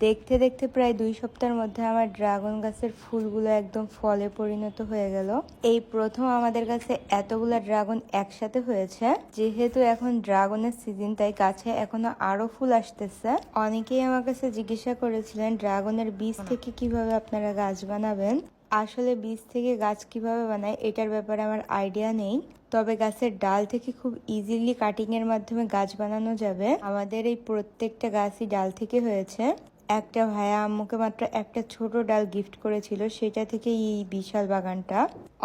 দেখতে দেখতে প্রায় 2 সপ্তাহের মধ্যে আমার ড্রাগন গাছের ফুলগুলো একদম ফলে পরিণত হয়ে গেল। এই প্রথম আমাদের কাছে এতগুলা ড্রাগন একসাথে হয়েছে। যেহেতু এখন ড্রাগনের সিজন, তাই গাছে এখনো আরো ফুল আসতেছে। অনেকেই আমার কাছে জিজ্ঞাসা করেছিলেন ড্রাগনের বীজ থেকে কিভাবে আপনারা গাছ বানাবেন। আসলে বীজ থেকে গাছ কিভাবে বানায় এটার ব্যাপারে আমার আইডিয়া নেই, তবে গাছের ডাল থেকে খুব ইজিলি কাটিং এর মাধ্যমে গাছ বানানো যাবে। আমাদের এই প্রত্যেকটা গাছই ডাল থেকে হয়েছে। একটা ভাইয়া আম্মুকে মাত্র একটা ছোট ডাল গিফট করেছিল, সেটা থেকে এই বিশাল বাগানটা।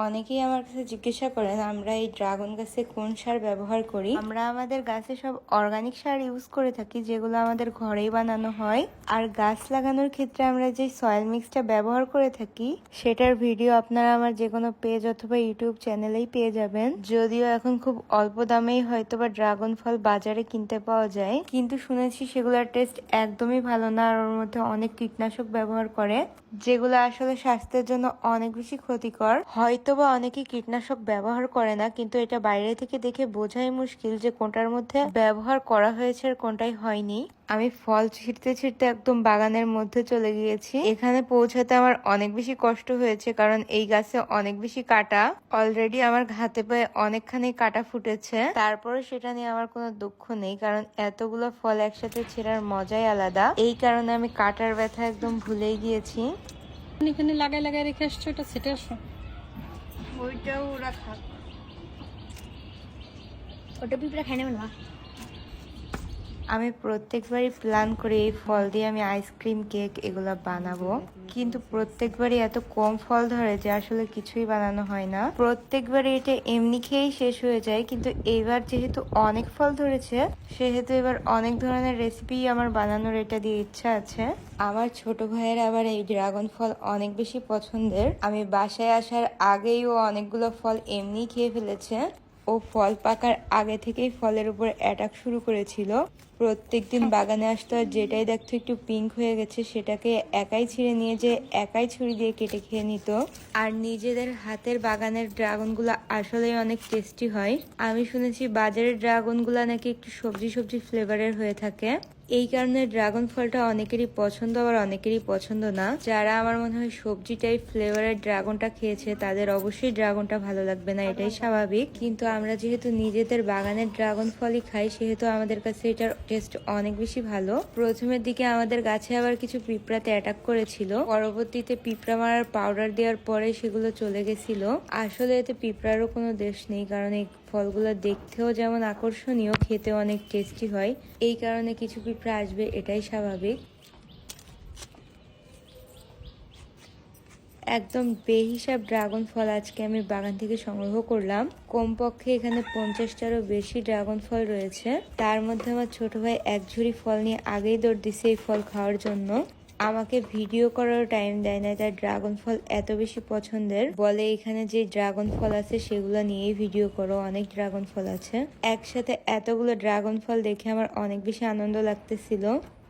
অনেকেই আমার কাছে জিজ্ঞাসা করেন আমরা এই ড্রাগন গাছে কোন সার ব্যবহার করি। আমরা আমাদের গাছে সব অর্গানিক সার ইউজ করে থাকি, যেগুলো আমাদের ঘরেই বানানো হয়। আর গাছ লাগানোর ক্ষেত্রে আমরা যে সয়েল মিক্সটা ব্যবহার করে থাকি সেটার ভিডিও আপনারা আমার যে কোনো পেজ অথবা ইউটিউব চ্যানেলেই পেয়ে যাবেন। যদিও এখন খুব অল্প দামেই হয়তো বা ড্রাগন ফল বাজারে কিনতে পাওয়া যায়, কিন্তু শুনেছি সেগুলোর টেস্ট একদমই ভালো না, আর ওর মধ্যে অনেক কীটনাশক ব্যবহার করে, যেগুলো আসলে স্বাস্থ্যের জন্য অনেক বেশি ক্ষতিকর। হয়তোবা অনেকেই কীটনাশক ব্যবহার করে না, কিন্তু এটা বাইরে থেকে দেখে বোঝাই মুশকিল যে কোনটার মধ্যে ব্যবহার করা হয়েছে আর কোনটাই হয়নি। আমি ফল ছিঁড়তে ছিঁড়তে একদম বাগানের মধ্যে চলে গিয়েছি। এখানে পৌঁছাতে আমার অনেক বেশি কষ্ট হয়েছে, কারণ এই গাছে অনেক বেশি কাটা। অলরেডি আমার হাতে পায়ে অনেকখানি কাটা ফুটেছে। তারপরে সেটা নিয়ে আমার কোনো দুঃখ নেই, কারণ এতগুলো ফল একসাথে ছেঁড়ার মজাই আলাদা। এই কারণে আমি কাটার ব্যথা একদম ভুলেই গিয়েছি। এখানে লাগাই লাগাই রেখে আসছো, ওটা সেটে আসো। ওইটাও ওরা খাক, ওটা পিঁপড়া খাই নেবেন না। আমি প্রত্যেকবারই প্ল্যান করি এই ফল দিয়ে আমি আইসক্রিম, কেক এগুলো বানাবো, কিন্তু প্রত্যেকবারই এত কম ফল ধরে যে আসলে কিছুই বানানো হয় না। প্রত্যেকবারই এটা এমনি খেয়েই শেষ হয়ে যায়, কিন্তু এইবার যেহেতু অনেক ফল ধরেছে সেহেতু এবার অনেক ধরনের রেসিপি আমার বানানোর এটা দিয়ে ইচ্ছা আছে। আমার ছোট ভাইয়ের আবার এই ড্রাগন ফল অনেক বেশি পছন্দের। আমি বাসায় আসার আগেই ও অনেকগুলো ফল এমনি খেয়ে ফেলেছে। ও ফল পাকার আগে থেকেই ফলের উপর অ্যাটাক শুরু করেছিল। প্রত্যেকদিন বাগানে আসতো আর যেটাই দেখতো একটু পিঙ্ক হয়ে গেছে সেটাকে একাই ছিঁড়ে নিয়ে যে একাই ছুরি দিয়ে কেটে খেয়ে নিত। আর নিজেদের হাতের বাগানের ড্রাগনগুলো আসলেই অনেক টেস্টি হয়। আমি শুনেছি বাজারের ড্রাগনগুলো নাকি একটু সবজি সবজি ফ্লেভারের হয়ে থাকে। এই কারণে ড্রাগন ফলটা অনেকেরই পছন্দ, আবার অনেকেরই পছন্দ না। যারা আমার মনে হয় সবজি টাইপ ফ্লেভারের ড্রাগনটা খেয়েছে তাদের অবশ্যই ড্রাগনটা ভালো লাগবে না, এটাই স্বাভাবিক। কিন্তু আমরা যেহেতু নিজেদের বাগানের ড্রাগন ফলই খাই সেহেতু আমাদের কাছে এটার টেস্ট অনেক বেশি ভালো। প্রথমের দিকে আমাদের গাছে আবার কিছু পিঁপড়াতে অ্যাটাক করেছিল, পরবর্তীতে পিঁপড়া মারার পাউডার দেওয়ার পরে সেগুলো চলে গেছিল। আসলে এতে পিঁপড়ারও কোনো দেশ নেই, কারণ এই ফলগুলো দেখতেও যেমন আকর্ষণীয়, খেতেও অনেক টেস্টি হয়। এই কারণে কিছু পিঁপড়া আসবে, এটাই স্বাভাবিক। একদম বেহিসাব ড্রাগন ফল আজকে আমি বাগান থেকে সংগ্রহ করলাম। কমপক্ষে এখানে 50টারও বেশি ড্রাগন ফল রয়েছে। তার মধ্যে আমার ছোট ভাই এক ঝুড়ি ফল নিয়ে আগেই দৌড় দিছে এই ফল খাওয়ার জন্য। আমাকে ভিডিও করার টাইম দেয় না, তার ড্রাগন ফল এত বেশি পছন্দের, বলে এখানে যে ড্রাগন ফল আছে সেগুলো নিয়েই ভিডিও করো, অনেক ড্রাগন ফল আছে। একসাথে এতগুলো ড্রাগন ফল দেখে আমার অনেক বেশি আনন্দ লাগতেছিল।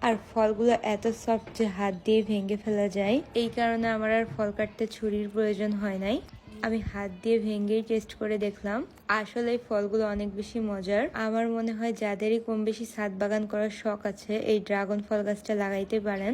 আর ফলগুলো এত সফট যে হাত দিয়ে ভেঙে ফেলা যায়, এই কারণে আমার আর ফল কাটতে ছুরির প্রয়োজন হয় নাই। আমি হাত দিয়ে ভেঙেই টেস্ট করে দেখলাম। আসলে এই ফলগুলো অনেক বেশি মজার। আমার মনে হয় যাদেরই কম বেশি ছাদ বাগান করার শখ আছে এই ড্রাগন ফল গাছটা লাগাইতে পারেন।